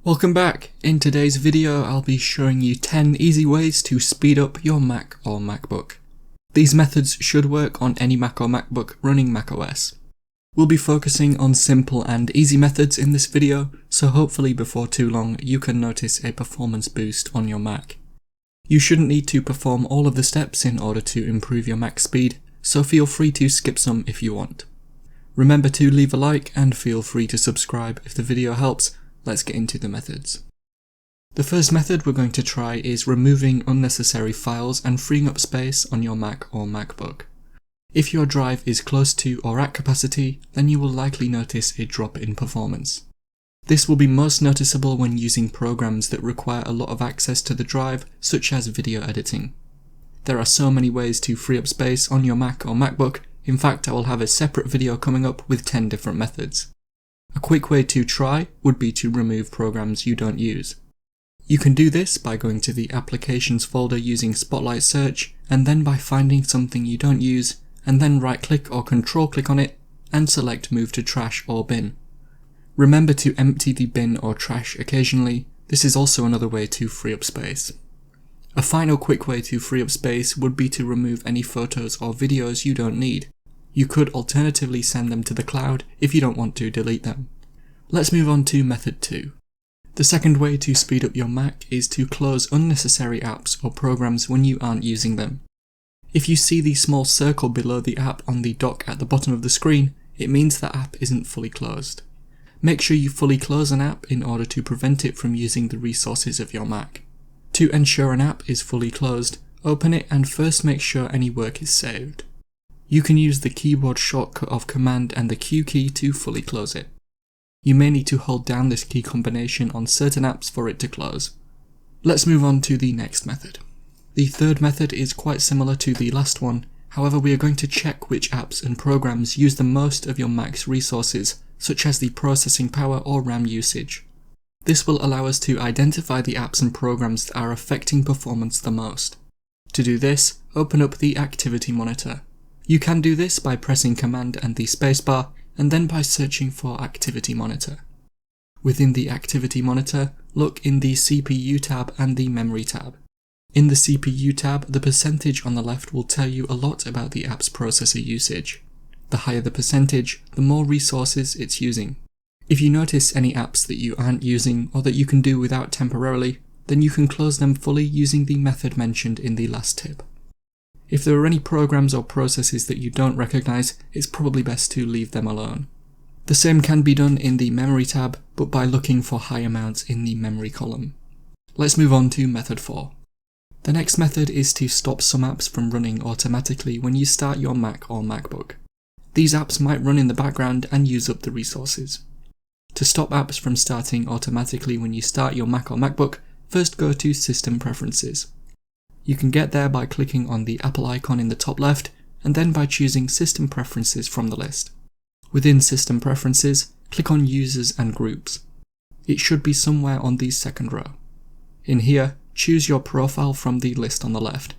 Welcome back. In today's video, I'll be showing you 10 easy ways to speed up your Mac or MacBook. These methods should work on any Mac or MacBook running macOS. We'll be focusing on simple and easy methods in this video, so hopefully before too long you can notice a performance boost on your Mac. You shouldn't need to perform all of the steps in order to improve your Mac speed, so feel free to skip some if you want. Remember to leave a like and feel free to subscribe if the video helps. Let's get into the methods. The first method we're going to try is removing unnecessary files and freeing up space on your Mac or MacBook. If your drive is close to or at capacity, then you will likely notice a drop in performance. This will be most noticeable when using programs that require a lot of access to the drive, such as video editing. There are so many ways to free up space on your Mac or MacBook. In fact, I will have a separate video coming up with 10 different methods. A quick way to try would be to remove programs you don't use. You can do this by going to the Applications folder using Spotlight Search, and then by finding something you don't use, and then right-click or control-click on it, and select Move to Trash or Bin. Remember to empty the bin or trash occasionally. This is also another way to free up space. A final quick way to free up space would be to remove any photos or videos you don't need. You could alternatively send them to the cloud if you don't want to delete them. Let's move on to method 2. The second way to speed up your Mac is to close unnecessary apps or programs when you aren't using them. If you see the small circle below the app on the dock at the bottom of the screen, it means the app isn't fully closed. Make sure you fully close an app in order to prevent it from using the resources of your Mac. To ensure an app is fully closed, open it and first make sure any work is saved. You can use the keyboard shortcut of Command and the Q key to fully close it. You may need to hold down this key combination on certain apps for it to close. Let's move on to the next method. The third method is quite similar to the last one, however we are going to check which apps and programs use the most of your Mac's resources, such as the processing power or RAM usage. This will allow us to identify the apps and programs that are affecting performance the most. To do this, open up the Activity Monitor. You can do this by pressing Command and the spacebar, and then by searching for Activity Monitor. Within the Activity Monitor, look in the CPU tab and the Memory tab. In the CPU tab, the percentage on the left will tell you a lot about the app's processor usage. The higher the percentage, the more resources it's using. If you notice any apps that you aren't using or that you can do without temporarily, then you can close them fully using the method mentioned in the last tip. If there are any programs or processes that you don't recognize, it's probably best to leave them alone. The same can be done in the Memory tab, but by looking for high amounts in the Memory column. Let's move on to method 4. The next method is to stop some apps from running automatically when you start your Mac or MacBook. These apps might run in the background and use up the resources. To stop apps from starting automatically when you start your Mac or MacBook, first go to System Preferences. You can get there by clicking on the Apple icon in the top left, and then by choosing System Preferences from the list. Within System Preferences, click on Users and Groups. It should be somewhere on the second row. In here, choose your profile from the list on the left.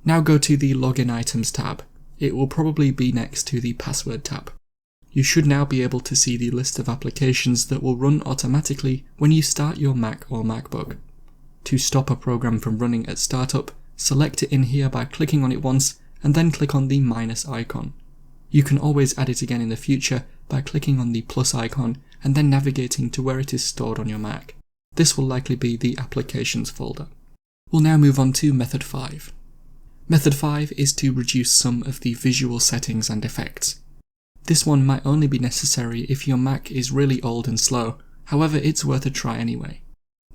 Now go to the Login Items tab. It will probably be next to the Password tab. You should now be able to see the list of applications that will run automatically when you start your Mac or MacBook. To stop a program from running at startup, select it in here by clicking on it once and then click on the minus icon. You can always add it again in the future by clicking on the plus icon and then navigating to where it is stored on your Mac. This will likely be the Applications folder. We'll now move on to method 5. Method 5 is to reduce some of the visual settings and effects. This one might only be necessary if your Mac is really old and slow, however it's worth a try anyway.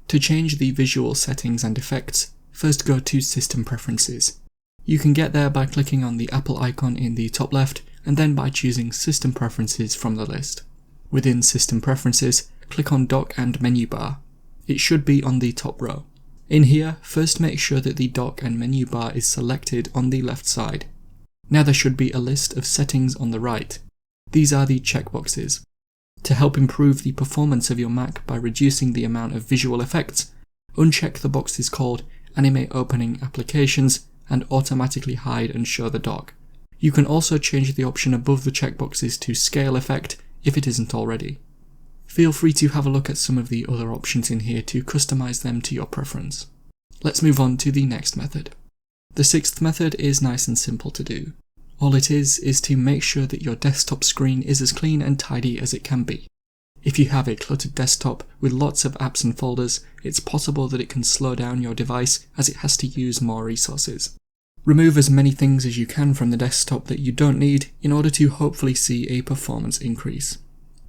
To change the visual settings and effects, first go to System Preferences. You can get there by clicking on the Apple icon in the top left and then by choosing System Preferences from the list. Within System Preferences, click on Dock and Menu Bar. It should be on the top row. In here, first make sure that the Dock and Menu Bar is selected on the left side. Now there should be a list of settings on the right. These are the checkboxes. To help improve the performance of your Mac by reducing the amount of visual effects, uncheck the boxes called Animate Opening Applications and Automatically Hide and Show the Dock. You can also change the option above the checkboxes to Scale Effect if it isn't already. Feel free to have a look at some of the other options in here to customize them to your preference. Let's move on to the next method. The sixth method is nice and simple to do. All it is to make sure that your desktop screen is as clean and tidy as it can be. If you have a cluttered desktop with lots of apps and folders, it's possible that it can slow down your device as it has to use more resources. Remove as many things as you can from the desktop that you don't need in order to hopefully see a performance increase.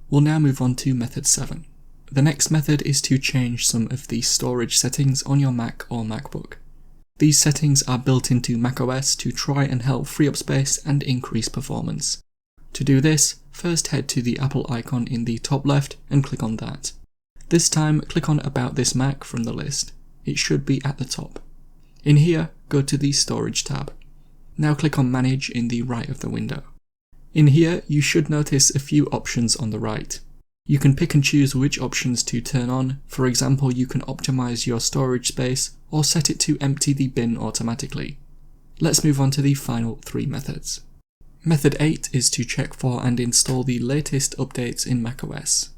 We'll now move on to method 7. The next method is to change some of the storage settings on your Mac or MacBook. These settings are built into macOS to try and help free up space and increase performance. To do this, first head to the Apple icon in the top left and click on that. This time, click on About this Mac from the list. It should be at the top. In here, go to the Storage tab. Now click on Manage in the right of the window. In here, you should notice a few options on the right. You can pick and choose which options to turn on. For example, you can optimize your storage space or set it to empty the bin automatically. Let's move on to the final 3 methods. Method 8 is to check for and install the latest updates in macOS.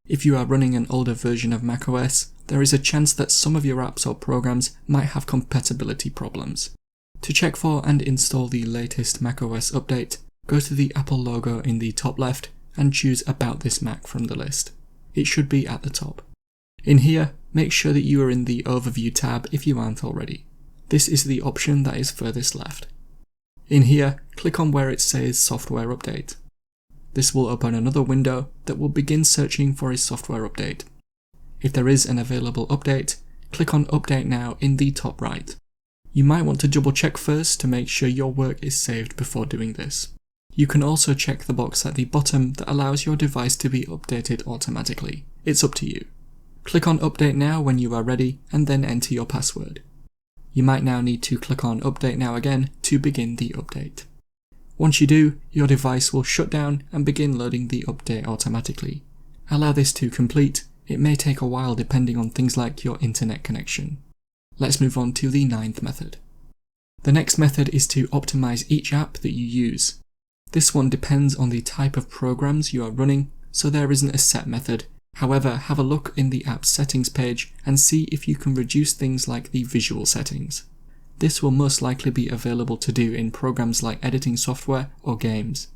If you are running an older version of macOS, there is a chance that some of your apps or programs might have compatibility problems. To check for and install the latest macOS update, go to the Apple logo in the top left and choose About this Mac from the list. It should be at the top. In here, make sure that you are in the Overview tab if you aren't already. This is the option that is furthest left. In here, click on where it says Software Update. This will open another window that will begin searching for a software update. If there is an available update, click on Update Now in the top right. You might want to double check first to make sure your work is saved before doing this. You can also check the box at the bottom that allows your device to be updated automatically. It's up to you. Click on Update Now when you are ready and then enter your password. You might now need to click on Update Now again to begin the update. Once you do, your device will shut down and begin loading the update automatically. Allow this to complete. It may take a while depending on things like your internet connection. Let's move on to the 9th method. The next method is to optimize each app that you use. This one depends on the type of programs you are running, so there isn't a set method. However, have a look in the app settings page and see if you can reduce things like the visual settings. This will most likely be available to do in programs like editing software or games.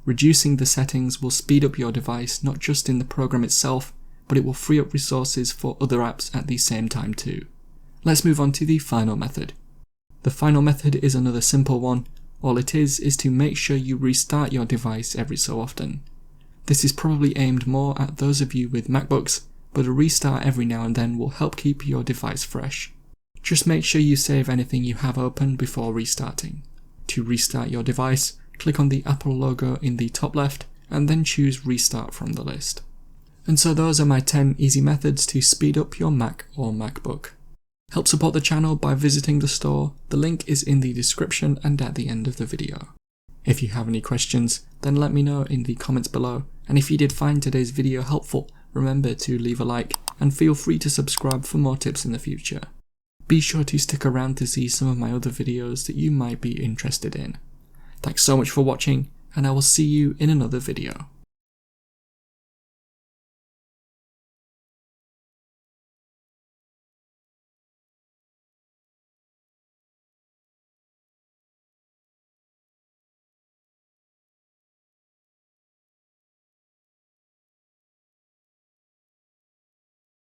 Reducing the settings will speed up your device not just in the program itself, but it will free up resources for other apps at the same time too. Let's move on to the final method. The final method is another simple one. All it is to make sure you restart your device every so often. This is probably aimed more at those of you with MacBooks, but a restart every now and then will help keep your device fresh. Just make sure you save anything you have open before restarting. To restart your device, click on the Apple logo in the top left and then choose Restart from the list. And so those are my 10 easy methods to speed up your Mac or MacBook. Help support the channel by visiting the store. The link is in the description and at the end of the video. If you have any questions, then let me know in the comments below. And if you did find today's video helpful, remember to leave a like and feel free to subscribe for more tips in the future. Be sure to stick around to see some of my other videos that you might be interested in. Thanks so much for watching, and I will see you in another video.